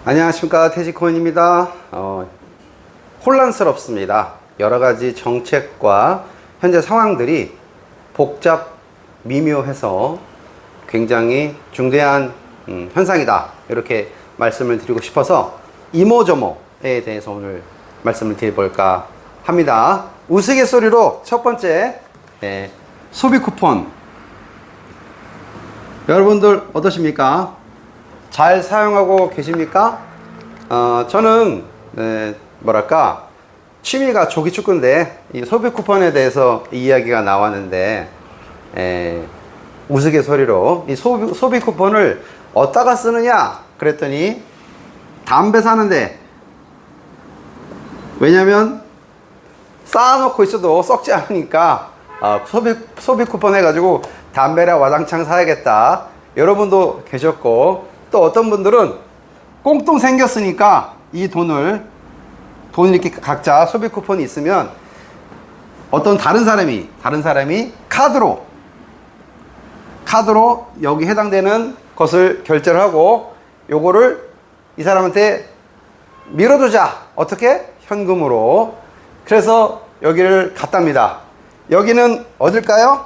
안녕하십니까, 태지코인입니다. 혼란스럽습니다. 여러가지 정책과 현재 상황들이 복잡 미묘해서 굉장히 중대한 현상이다, 이렇게 말씀을 드리고 싶어서 이모저모에 대해서 오늘 말씀을 드려볼까 합니다. 우스갯소리로 첫 번째, 소비 쿠폰, 여러분들 어떠십니까? 잘 사용하고 계십니까? 저는 취미가 조기 축구인데 이 소비 쿠폰에 대해서 이야기가 나왔는데, 우스갯소리로 이 소비 쿠폰을 어디다가 쓰느냐 그랬더니 담배 사는데, 왜냐면 쌓아놓고 있어도 썩지 않으니까 소비 쿠폰 해가지고 담배랑 와장창 사야겠다, 여러분도 계셨고, 또 어떤 분들은 꽁돈 생겼으니까 이 돈을 이렇게 각자 소비 쿠폰이 있으면 어떤 다른 사람이 카드로 여기 해당되는 것을 결제를 하고 요거를 이 사람한테 밀어두자. 어떻게? 현금으로. 그래서 여기를 갖답니다. 여기는 어딜까요?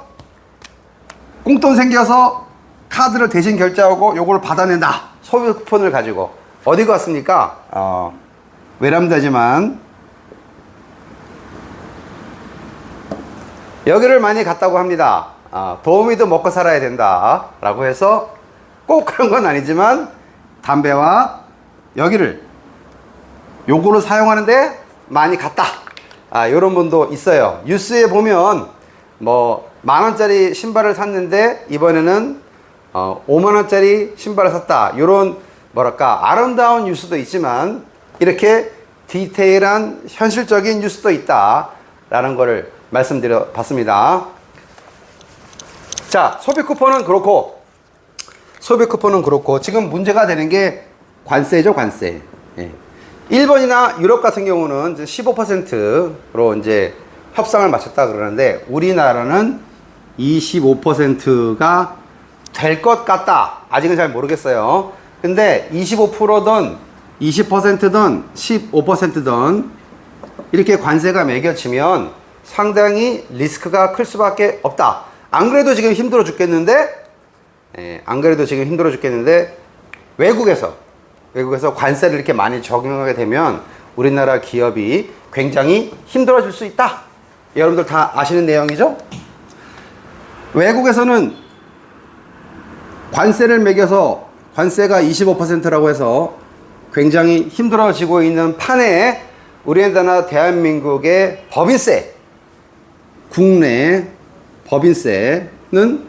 꽁돈 생겨서 카드를 대신 결제하고 요걸 받아낸다. 소비 쿠폰을 가지고. 어디 갔습니까? 외람되지만 여기를 많이 갔다고 합니다. 도우미도 먹고 살아야 된다 라고 해서 꼭 그런 건 아니지만 담배와 요거를 사용하는데 많이 갔다, 요런 분도 있어요. 뉴스에 보면 뭐 10,000원짜리 신발을 샀는데 이번에는 50,000원짜리 신발을 샀다, 요런 아름다운 뉴스도 있지만 이렇게 디테일한 현실적인 뉴스도 있다 라는 거를 말씀드려 봤습니다. 자, 소비 쿠폰은 그렇고 지금 문제가 되는 게 관세죠, 관세. 일본이나 유럽 같은 경우는 15%로 이제 협상을 마쳤다 그러는데, 우리나라는 25%가 될 것 같다. 아직은 잘 모르겠어요. 근데 25%든 20%든 15%든 이렇게 관세가 매겨지면 상당히 리스크가 클 수밖에 없다. 안 그래도 지금 힘들어 죽겠는데, 외국에서 관세를 이렇게 많이 적용하게 되면 우리나라 기업이 굉장히 힘들어질 수 있다. 여러분들 다 아시는 내용이죠? 외국에서는 관세를 매겨서 관세가 25%라고 해서 굉장히 힘들어지고 있는 판에 우리나라 대한민국의 법인세, 국내 법인세는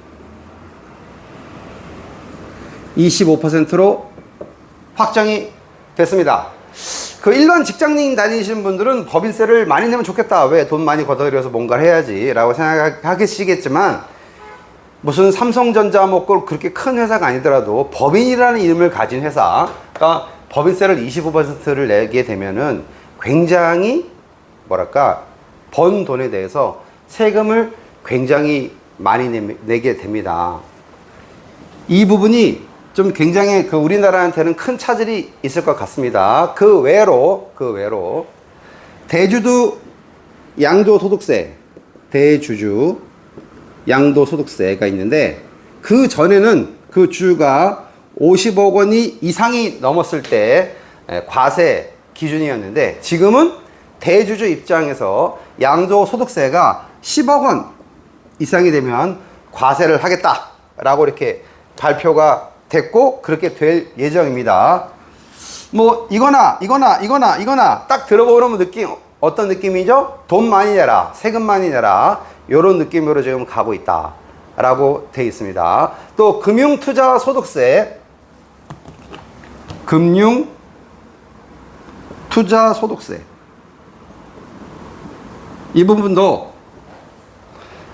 25%로 확정이 됐습니다. 그 일반 직장인 다니시는 분들은 법인세를 많이 내면 좋겠다, 왜 돈 많이 걷어들여서 뭔가를 해야지 라고 생각하시겠지만, 무슨 삼성전자 먹고 그렇게 큰 회사가 아니더라도 법인이라는 이름을 가진 회사가 법인세를 25%를 내게 되면은 굉장히 번 돈에 대해서 세금을 굉장히 많이 내게 됩니다. 이 부분이 좀 굉장히 우리나라한테는 큰 차질이 있을 것 같습니다. 그 외로 대주주 양도소득세, 양도소득세가 있는데, 그 전에는 그 주가 50억 원이 이상이 넘었을 때 과세 기준이었는데, 지금은 대주주 입장에서 양도소득세가 10억 원 이상이 되면 과세를 하겠다라고 이렇게 발표가 됐고, 그렇게 될 예정입니다. 뭐 이거나 딱 들어보면 어떤 느낌이죠? 돈 많이 내라, 세금 많이 내라, 이런 느낌으로 지금 가고 있다 라고 되어 있습니다. 또 금융투자소득세, 이 부분도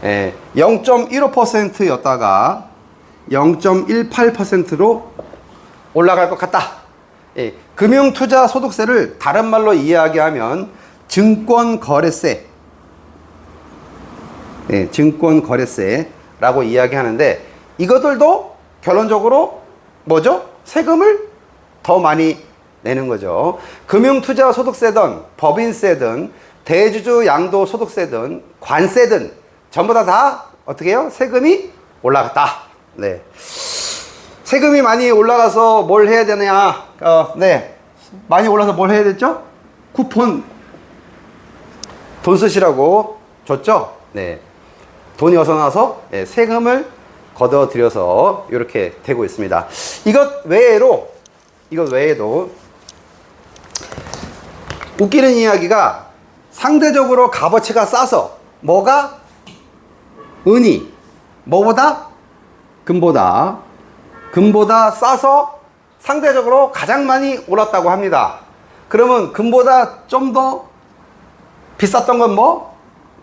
0.15%였다가 0.18%로 올라갈 것 같다. 금융투자소득세를 다른 말로 이야기하면 증권거래세라고 이야기하는데, 이것들도 결론적으로 뭐죠? 세금을 더 많이 내는 거죠. 금융투자소득세든 법인세든 대주주 양도소득세든 관세든 전부 다 어떻게 해요? 세금이 올라갔다. 네. 세금이 많이 올라가서 뭘 해야 되냐? 네. 많이 올라서 뭘 해야 됐죠? 쿠폰 돈 쓰시라고 줬죠? 네. 돈이 어서 나와서 네, 세금을 걷어들여서 이렇게 되고 있습니다. 이것 외에도 웃기는 이야기가 상대적으로 값어치가 싸서 뭐가? 은이 뭐보다? 금보다 싸서 상대적으로 가장 많이 올랐다고 합니다. 그러면 금보다 좀 더 비쌌던 건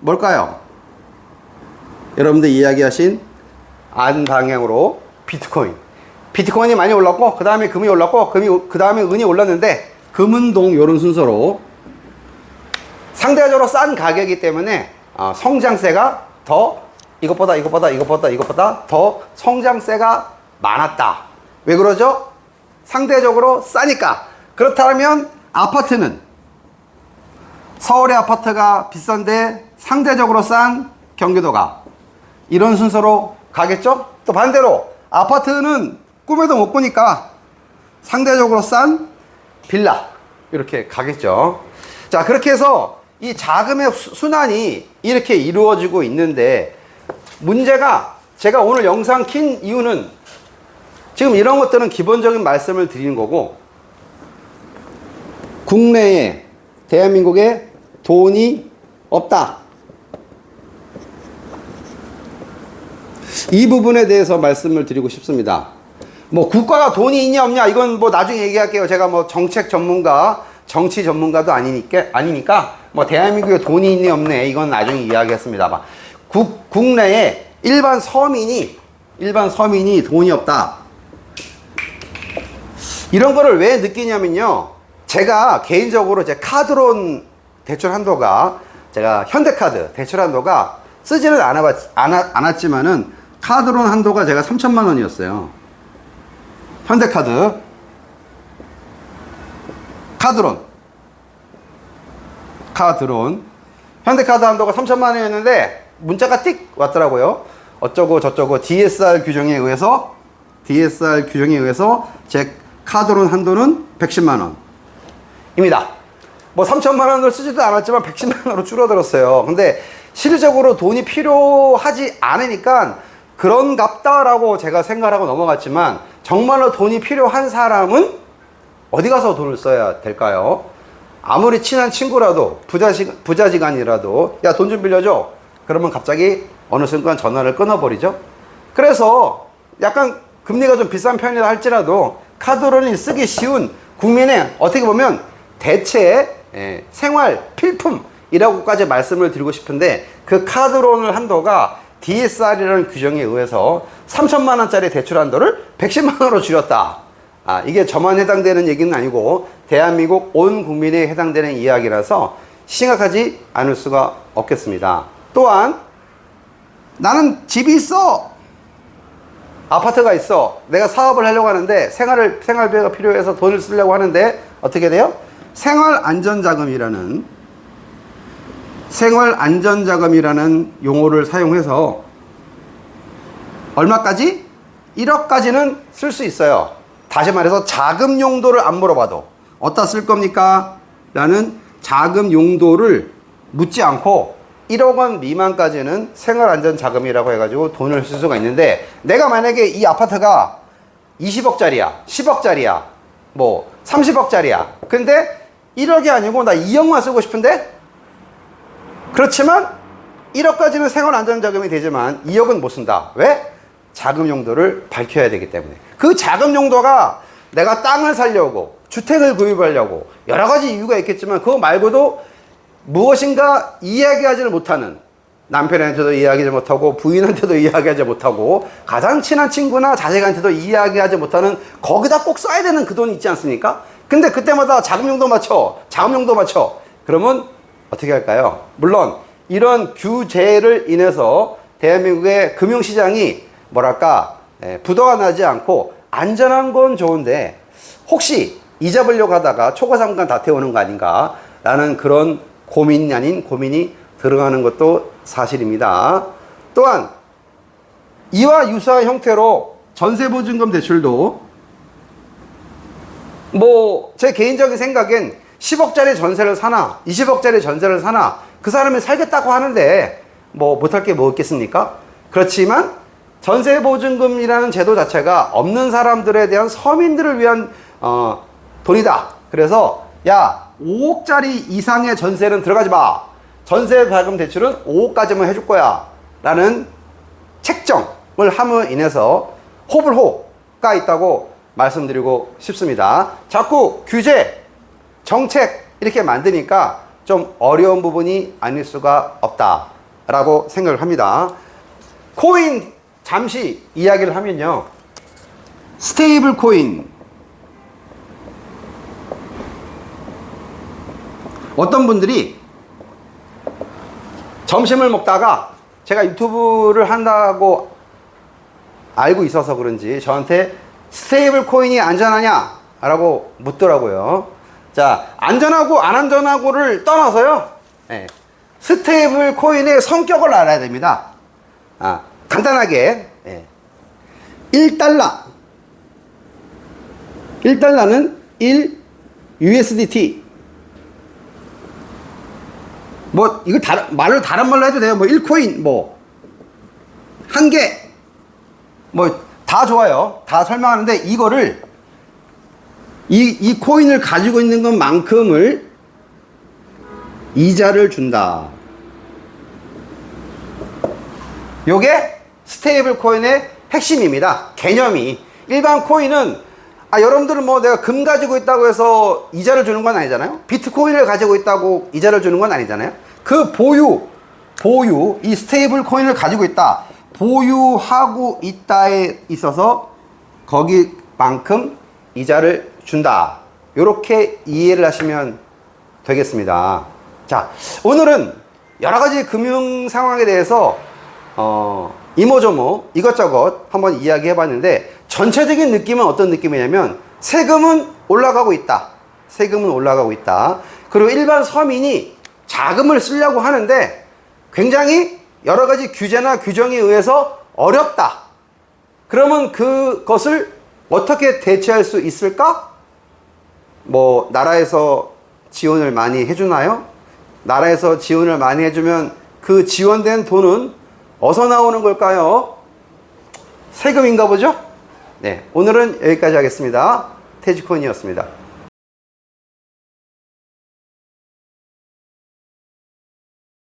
뭘까요? 여러분들 이야기하신 안 방향으로 비트코인이 많이 올랐고 그 다음에 금이 올랐고 그 다음에 은이 올랐는데 금은 동 이런 순서로 상대적으로 싼 가격이기 때문에 성장세가 더 이것보다 더 성장세가 많았다. 왜 그러죠? 상대적으로 싸니까. 그렇다면 아파트는 서울의 아파트가 비싼데 상대적으로 싼 경기도가 이런 순서로 가겠죠? 또 반대로 아파트는 꿈에도 못 꾸니까 상대적으로 싼 빌라 이렇게 가겠죠. 자, 그렇게 해서 이 자금의 순환이 이렇게 이루어지고 있는데 문제가 제가 오늘 영상 킨 이유는 지금 이런 것들은 기본적인 말씀을 드리는 거고 국내에 대한민국에 돈이 없다. 이 부분에 대해서 말씀을 드리고 싶습니다. 뭐 국가가 돈이 있냐 없냐 이건 뭐 나중에 얘기할게요. 제가 뭐 정책 전문가, 정치 전문가도 아니니까 뭐 대한민국에 돈이 있네 없네 이건 나중에 이야기했습니다. 국내에 일반 서민이 돈이 없다. 이런 거를 왜 느끼냐면요. 제가 개인적으로 제 카드론 대출 한도가 제가 현대카드 대출 한도가 쓰지는 않았지만은 카드론 한도가 제가 3천만 원이었어요. 현대카드 카드론 현대카드 한도가 3천만 원이었는데 문자가 띡 왔더라고요. 어쩌고 저쩌고 DSR 규정에 의해서 제 카드론 한도는 110만 원입니다. 뭐 3천만 원을 쓰지도 않았지만 110만 원으로 줄어들었어요. 근데 실질적으로 돈이 필요하지 않으니까 그런갑다라고 제가 생각하고 넘어갔지만 정말로 돈이 필요한 사람은 어디 가서 돈을 써야 될까요? 아무리 친한 친구라도 부자지간이라도 야, 돈 좀 빌려줘. 그러면 갑자기 어느 순간 전화를 끊어버리죠. 그래서 약간 금리가 좀 비싼 편이라 할지라도 카드론이 쓰기 쉬운 국민의 어떻게 보면 대체 생활 필품이라고까지 말씀을 드리고 싶은데 그 카드론을 한도가 DSR이라는 규정에 의해서 3천만 원짜리 대출 한도를 110만 원으로 줄였다. 이게 저만 해당되는 얘기는 아니고 대한민국 온 국민에 해당되는 이야기라서 심각하지 않을 수가 없겠습니다. 또한 나는 집이 있어. 아파트가 있어. 내가 사업을 하려고 하는데 생활비가 필요해서 돈을 쓰려고 하는데 어떻게 돼요? 생활안전자금이라는 용어를 사용해서 얼마까지? 1억까지는 쓸 수 있어요. 다시 말해서 자금 용도를 안 물어봐도 어디다 쓸 겁니까? 라는 자금 용도를 묻지 않고 1억 원 미만까지는 생활안전자금이라고 해가지고 돈을 쓸 수가 있는데 내가 만약에 이 아파트가 20억짜리야 10억짜리야 뭐 30억짜리야 근데 1억이 아니고 나 2억만 쓰고 싶은데 그렇지만 1억까지는 생활안전자금이 되지만 2억은 못 쓴다. 왜? 자금 용도를 밝혀야 되기 때문에. 그 자금 용도가 내가 땅을 사려고 주택을 구입하려고 여러 가지 이유가 있겠지만 그거 말고도 무엇인가 이야기하지를 못하는 남편한테도 이야기하지 못하고 부인한테도 이야기하지 못하고 가장 친한 친구나 자식한테도 이야기하지 못하는 거기다 꼭 써야 되는 그 돈이 있지 않습니까? 근데 그때마다 자금 용도 맞춰 그러면 어떻게 할까요? 물론 이런 규제를 인해서 대한민국의 금융시장이 뭐랄까 부도가 나지 않고 안전한 건 좋은데 혹시 이 잡으려고 하다가 초과상관 다 태우는 거 아닌가 라는 그런 고민이 아닌 고민이 들어가는 것도 사실입니다. 또한 이와 유사한 형태로 전세보증금 대출도 뭐 제 개인적인 생각엔 10억짜리 전세를 사나 20억짜리 전세를 사나 그 사람이 살겠다고 하는데 뭐 못할 게 뭐 있겠습니까? 그렇지만 전세보증금이라는 제도 자체가 없는 사람들에 대한 서민들을 위한 돈이다. 그래서 야 5억짜리 이상의 전세는 들어가지 마. 전세자금 대출은 5억까지만 해줄 거야 라는 책정을 함으로 인해서 호불호가 있다고 말씀드리고 싶습니다. 자꾸 규제, 정책 이렇게 만드니까 좀 어려운 부분이 아닐 수가 없다 라고 생각을 합니다. 코인 잠시 이야기를 하면요, 스테이블 코인, 어떤 분들이 점심을 먹다가 제가 유튜브를 한다고 알고 있어서 그런지 저한테 스테이블 코인이 안전하냐 라고 묻더라고요. 자, 안전하고 안 안전하고를 떠나서요, 네, 스테이블 코인의 성격을 알아야 됩니다. 간단하게 1달러 1달러는 1 USDT, 뭐 이거 말을 다른 말로 해도 돼요. 뭐 1코인, 뭐 한 개, 뭐 다 좋아요. 다 설명하는데 이거를 이 코인을 가지고 있는 것만큼을 이자를 준다. 요게 스테이블 코인의 핵심입니다. 개념이. 일반 코인은 여러분들은 뭐 내가 금 가지고 있다고 해서 이자를 주는 건 아니잖아요. 비트코인을 가지고 있다고 이자를 주는 건 아니잖아요. 그 보유, 이 스테이블 코인을 가지고 있다, 보유하고 있다에 있어서 거기만큼 이자를 준다. 이렇게 이해를 하시면 되겠습니다. 자, 오늘은 여러 가지 금융 상황에 대해서 이모저모 이것저것 한번 이야기해 봤는데, 전체적인 느낌은 어떤 느낌이냐면 세금은 올라가고 있다. 세금은 올라가고 있다. 그리고 일반 서민이 자금을 쓰려고 하는데 굉장히 여러 가지 규제나 규정에 의해서 어렵다. 그러면 그것을 어떻게 대체할 수 있을까? 뭐 나라에서 지원을 많이 해주나요? 나라에서 지원을 많이 해주면 그 지원된 돈은 어디서 나오는 걸까요? 세금인가 보죠? 네, 오늘은 여기까지 하겠습니다. 태지코인이었습니다.